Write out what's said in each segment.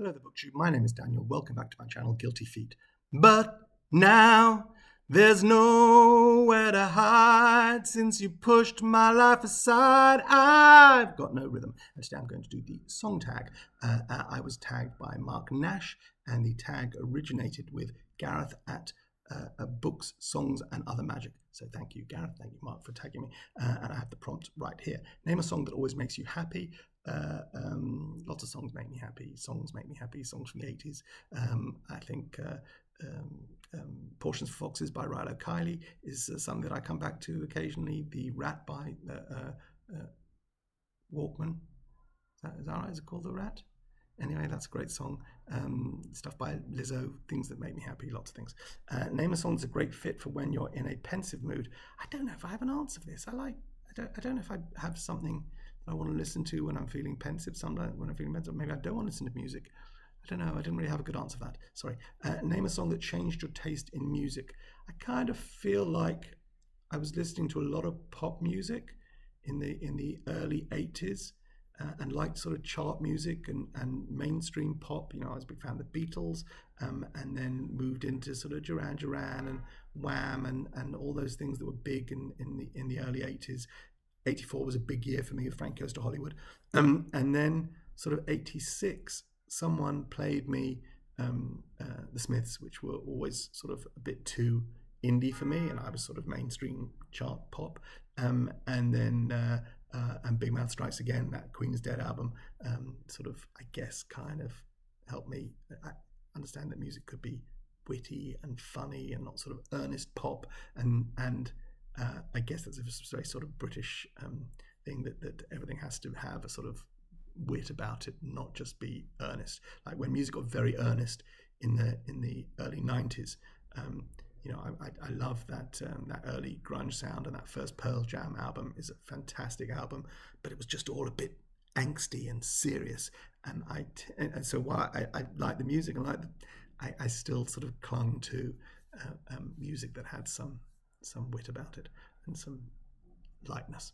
Hello, the BookTube. My name is Daniel. Welcome back to my channel, Guilty Feet. But now there's nowhere to hide since you pushed my life aside. I've got no rhythm. And today I'm going to do the song tag. I was tagged by Mark Nash, and the tag originated with Gareth at Books, Songs and Other Magic. So thank you, Gareth. Thank you, Mark, for tagging me. And I have the prompt right here. Name a song that always makes you happy. Lots of songs make me happy. Songs make me happy. Songs from the 80s. I think Portions for Foxes by Rilo Kiley is something that I come back to occasionally. The Rat by Walkman. Is that right? Is it called The Rat? Anyway, that's a great song. Stuff by Lizzo, things that make me happy, lots of things. Name a song that's a great fit for when you're in a pensive mood. I don't know if I have an answer for this. I don't know if I have something I want to listen to when I'm feeling pensive. Sometimes when I'm feeling pensive, maybe I don't want to listen to music. I don't know. I didn't really have a good answer for that. Sorry. Name a song that changed your taste in music. I kind of feel like I was listening to a lot of pop music in the early 80s. And liked sort of chart music and mainstream pop. You know, I was a big fan of the Beatles, and then moved into sort of Duran Duran and Wham and all those things that were big in the early 80s. 84 was a big year for me with Frank Goes to Hollywood. And then sort of 86, someone played me the Smiths, which were always sort of a bit too indie for me, and I was sort of mainstream chart pop. And then and Big Mouth Strikes Again, that Queen is Dead album, sort of, I guess, kind of helped me understand that music could be witty and funny and not sort of earnest pop. And I guess that's a very sort of British thing that everything has to have a sort of wit about it, not just be earnest. Like when music got very earnest in the early 90s. You know, I love that early grunge sound, and that first Pearl Jam album is a fantastic album, but it was just all a bit angsty and serious. And so while I like the music, and I still sort of clung to music that had some wit about it and some lightness.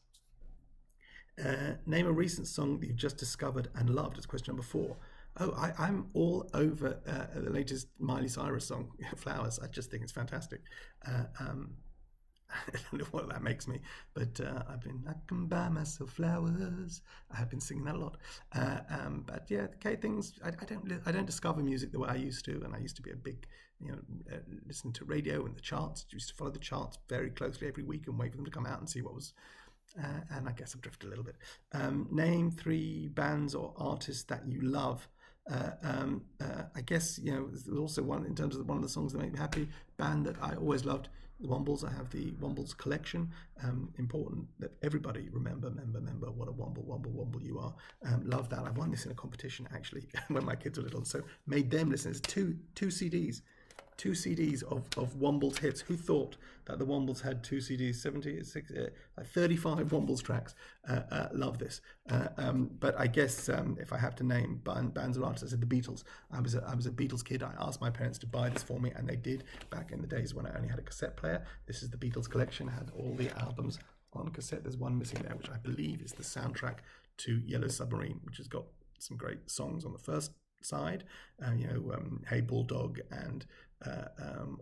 Name a recent song that you've just discovered and loved. It's question number 4. Oh, I'm all over the latest Miley Cyrus song, Flowers. I just think it's fantastic. I don't know what that makes me, but I can buy myself flowers. I have been singing that a lot. But yeah, okay, things, I don't discover music the way I used to, and I used to be a big, listening to radio and the charts. I used to follow the charts very closely every week and wait for them to come out and see what was. And I guess I've drifted a little bit. Name 3 bands or artists that you love. I guess, there's also one in terms of one of the songs that make me happy. Band that I always loved, the Wombles. I have the Wombles collection. Important that everybody remember what a Womble you are. Love that. I won this in a competition actually when my kids were little, so made them listen. It's two CDs. 2 CDs of Wombles hits. Who thought that the Wombles had 2 CDs? 35 Wombles tracks. Love this. But I guess if I have to name bands or artists, I said the Beatles. I was a Beatles kid. I asked my parents to buy this for me, and they did back in the days when I only had a cassette player. This is the Beatles collection. It had all the albums on cassette. There's one missing there, which I believe is the soundtrack to Yellow Submarine, which has got some great songs on the first side. Hey Bulldog and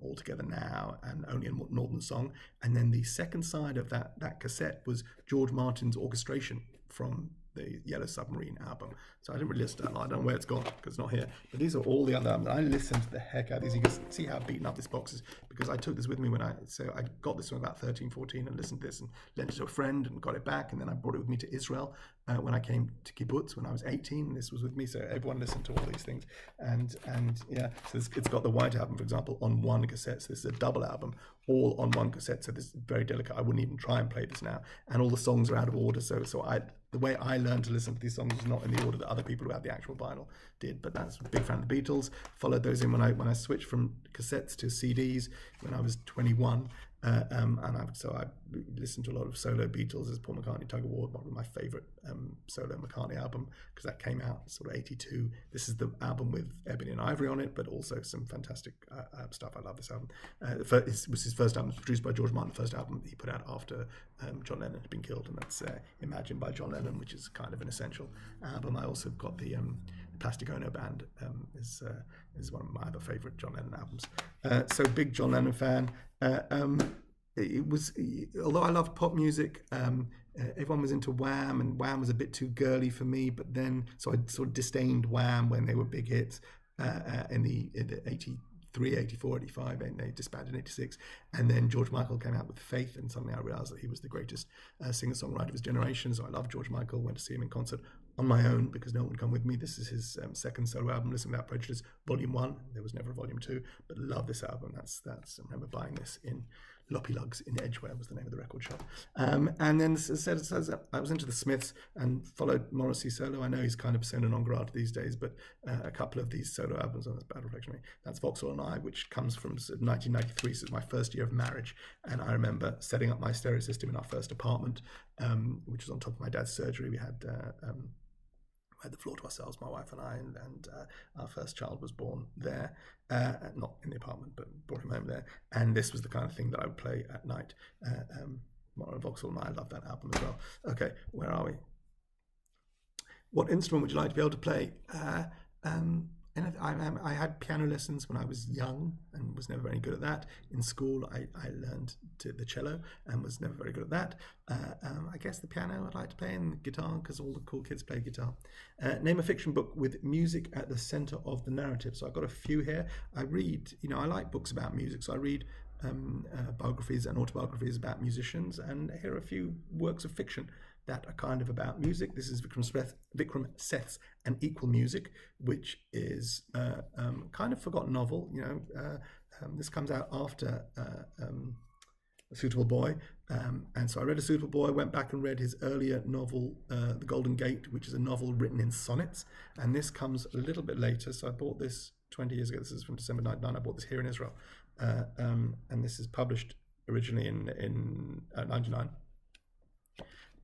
All Together Now and Only a Northern Song. And then the second side of that cassette was George Martin's orchestration from the Yellow Submarine album. So I didn't really listen to that. I don't know where it's gone because it's not here. But these are all the other albums. I listened to the heck out of these. You can see how beaten up this box is because I took this with me so I got this when about 13, 14 and listened to this and lent it to a friend and got it back. And then I brought it with me to Israel when I came to kibbutz when I was 18. This was with me. So everyone listened to all these things. And yeah, so it's got the White Album, for example, on one cassette. So this is a double album, all on one cassette. So this is very delicate. I wouldn't even try and play this now. And all the songs are out of order. So the way I learned to listen to these songs is not in the order that other people who had the actual vinyl did. But that's a big fan of the Beatles. Followed those in when I switched from cassettes to CDs when I was 21. So I listened to a lot of solo Beatles. As Paul McCartney, Tug of War, one of my favourite solo McCartney album, because that came out sort of 82. This is the album with Ebony and Ivory on it, but also some fantastic stuff. I love this album. It was his first album. It was produced by George Martin, the first album he put out after John Lennon had been killed, and that's Imagine by John Lennon, which is kind of an essential album. I also got the Plastic Ono Band is one of my other favourite John Lennon albums. So big John Lennon fan. It was, although I loved pop music, everyone was into Wham, and Wham was a bit too girly for me. But then, so I sort of disdained Wham when they were big hits in the 83, 84, 85, and they disbanded in 86. And then George Michael came out with Faith, and suddenly I realised that he was the greatest singer-songwriter of his generation. So I loved George Michael, went to see him in concert on my own because no one would come with me. This is his second solo album, Listen Without Prejudice, Volume 1. There was never a Volume 2, but love this album. That's I remember buying this in Loppy Lugs in Edgware was the name of the record shop. And then as I said, I was into the Smiths and followed Morrissey solo. I know he's kind of persona non grata these days, but a couple of these solo albums, that's Bad Reflection of Me, that's Vauxhall and I, which comes from 1993, so it's my first year of marriage. And I remember setting up my stereo system in our first apartment, which was on top of my dad's surgery. We had the floor to ourselves, my wife and I, and our first child was born there, not in the apartment, but brought him home there. And this was the kind of thing that I would play at night. Vauxhall and I love that album as well. Okay, where are we? What instrument would you like to be able to play? I had piano lessons when I was young and was never very good at that. In school, I learned the cello and was never very good at that. I guess the piano I'd like to play, and the guitar, because all the cool kids play guitar. Name a fiction book with music at the center of the narrative. So I've got a few here. I read, I like books about music, so I read biographies and autobiographies about musicians, and here are a few works of fiction that are kind of about music. This is Vikram Seth's An Equal Music, which is kind of forgotten novel. This comes out after A Suitable Boy, and so I read A Suitable Boy, went back and read his earlier novel, The Golden Gate, which is a novel written in sonnets, and this comes a little bit later. So I bought this 20 years ago. This is from December 99. I bought this here in Israel, and this is published originally in 99.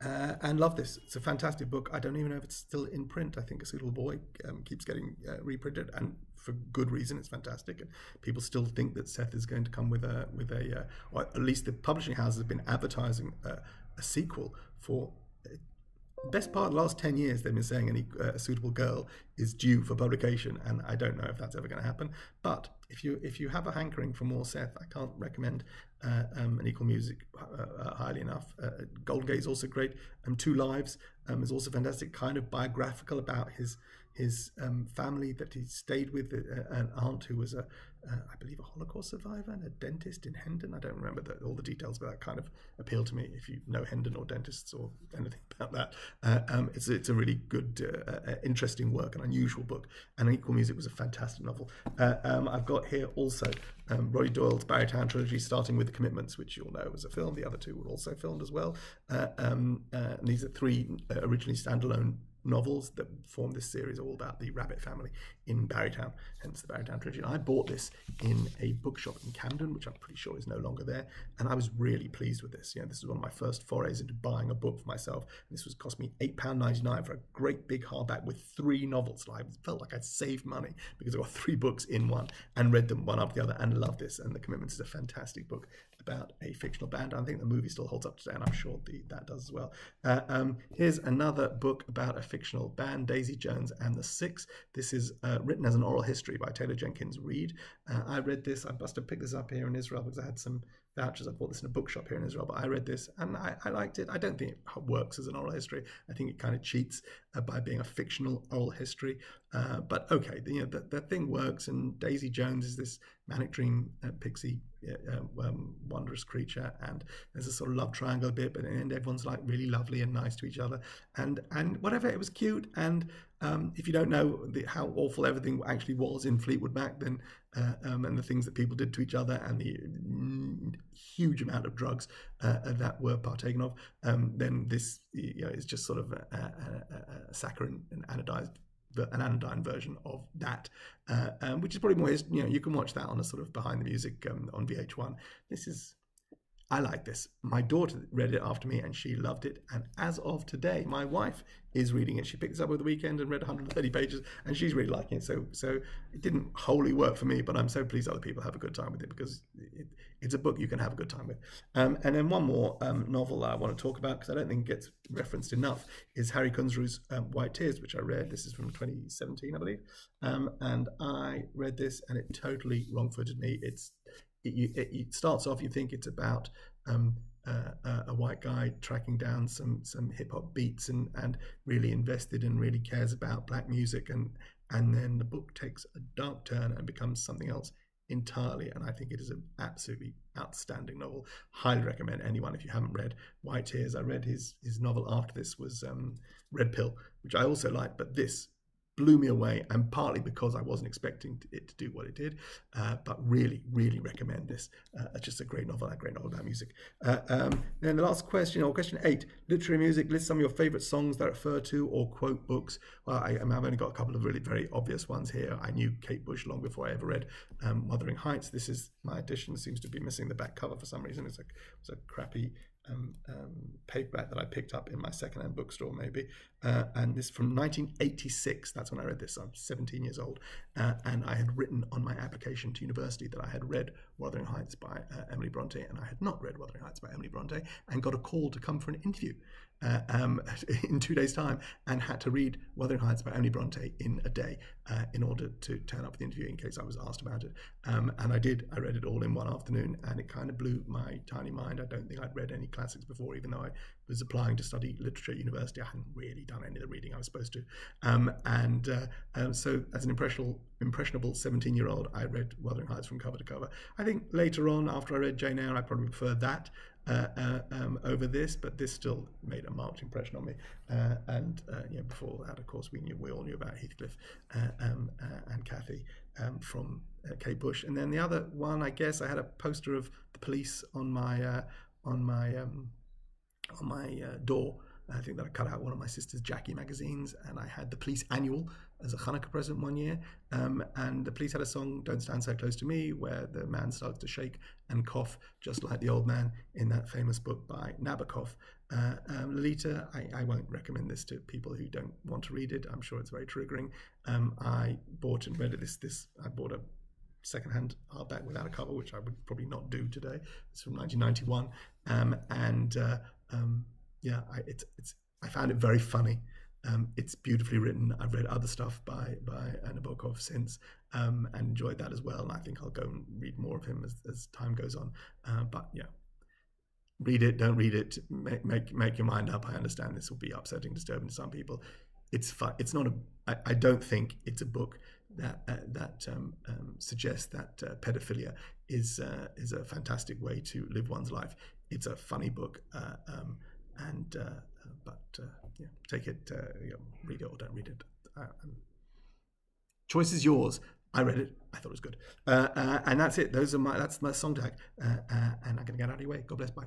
And love this. It's a fantastic book. I don't even know if it's still in print. I think A Suitable Boy keeps getting reprinted, and for good reason. It's fantastic, and people still think that Seth is going to come with a or at least the publishing house has been advertising a sequel for. Best part of the last 10 years, they've been saying A Suitable Girl is due for publication, and I don't know if that's ever going to happen. But if you have a hankering for more Seth, I can't recommend An Equal Music highly enough. Golden Gate is also great. Two Lives is also fantastic, kind of biographical about his family that he stayed with, an aunt who was I believe a Holocaust survivor and a dentist in Hendon. I don't remember all the details, but that kind of appealed to me. If you know Hendon or dentists or anything about that, it's a really good, interesting work, an unusual book. And Equal Music was a fantastic novel. I've got here also Roddy Doyle's Barrytown trilogy, starting with The Commitments, which you'll know was a film. The other two were also filmed as well. These are three originally standalone novels that form this series, all about the Rabbit family in Barrytown, hence the Barrytown trilogy. And I bought this in a bookshop in Camden, which I'm pretty sure is no longer there, and I was really pleased with this. This is one of my first forays into buying a book for myself. This was cost me £8.99 for a great big hardback with 3 novels. I felt like I'd saved money because I got 3 books in one and read them one after the other, and loved this. And The Commitments is a fantastic book about a fictional band. I think the movie still holds up today, and I'm sure that does as well. Here's another book about a fictional band, Daisy Jones and the Six. This is written as an oral history by Taylor Jenkins Reid. I read this. I must have picked this up here in Israel because I had some vouchers. I bought this in a bookshop here in Israel, but I read this and I liked it. I don't think it works as an oral history. I think it kind of cheats by being a fictional oral history. But okay, the thing works, and Daisy Jones is this manic dream pixie wondrous creature, and there's a sort of love triangle a bit, but in the end everyone's like really lovely and nice to each other, and whatever. It was cute, and if you don't know how awful everything actually was in Fleetwood Mac, then and the things that people did to each other, and the huge amount of drugs that were partaken of, then this is just sort of a saccharine and an anodyne version of that, which is probably more, you can watch that on a sort of behind the music on VH1. I like this. My daughter read it after me and she loved it. And as of today, my wife is reading it. She picked this up over the weekend and read 130 pages, and she's really liking it. So it didn't wholly work for me, but I'm so pleased other people have a good time with it, because it's a book you can have a good time with. And then one more novel I want to talk about, because I don't think it gets referenced enough, is Harry Kunzru's White Tears, which I read. This is from 2017, I believe. And I read this, and it totally wrong-footed me. It starts off, you think it's about a white guy tracking down some hip hop beats and really invested and really cares about black music, and then the book takes a dark turn and becomes something else entirely. And I think it is an absolutely outstanding novel. Highly recommend anyone if you haven't read White Tears. I read his novel after this was Red Pill, which I also liked, but this blew me away, and partly because I wasn't expecting it to do what it did, but really, really recommend this. It's just a great novel about music. Then the last question, or question 8, literary music. List some of your favourite songs that refer to or quote books. Well, I've only got a couple of really very obvious ones here. I knew Kate Bush long before I ever read Wuthering Heights. This is my edition. Seems to be missing the back cover for some reason. It's a crappy paperback that I picked up in my secondhand bookstore, maybe. And this from 1986. That's when I read this. I'm 17 years old, and I had written on my application to university that I had read Wuthering Heights by Emily Bronte, and I had not read Wuthering Heights by Emily Bronte, and got a call to come for an interview in 2 days' time, and had to read Wuthering Heights by Emily Bronte in a day in order to turn up for the interview in case I was asked about it. And I did. I read it all in one afternoon, and it kind of blew my tiny mind. I don't think I'd read any classics before, even though I was applying to study literature at university. I hadn't really done any of the reading I was supposed to. So as an impressionable 17-year-old, I read Wuthering Heights from cover to cover. I think later on, after I read Jane Eyre, I probably preferred that over this, but this still made a marked impression on me. Before that, of course, we all knew about Heathcliff and Cathy from Kate Bush. And then the other one, I guess, I had a poster of the Police on my door. I think that I cut out one of my sister's Jackie magazines, and I had the Police Annual as a Hanukkah present one year. And the Police had a song, Don't Stand So Close to Me, where the man starts to shake and cough, just like the old man in that famous book by Nabokov. Lolita, I won't recommend this to people who don't want to read it. I'm sure it's very triggering. I bought and read it. I bought a secondhand hardback without a cover, which I would probably not do today. It's from 1991. I found it very funny. It's beautifully written. I've read other stuff by Nabokov since, and enjoyed that as well. And I think I'll go and read more of him as time goes on. But yeah, read it, don't read it. Make your mind up. I understand this will be upsetting, disturbing to some people. It's fun. It's not I don't think it's a book that suggests that pedophilia is a fantastic way to live one's life. It's a funny book, take it, read it or don't read it. Choice is yours. I read it. I thought it was good, and that's it. That's my song tag, and I'm going to get out of your way. God bless. Bye.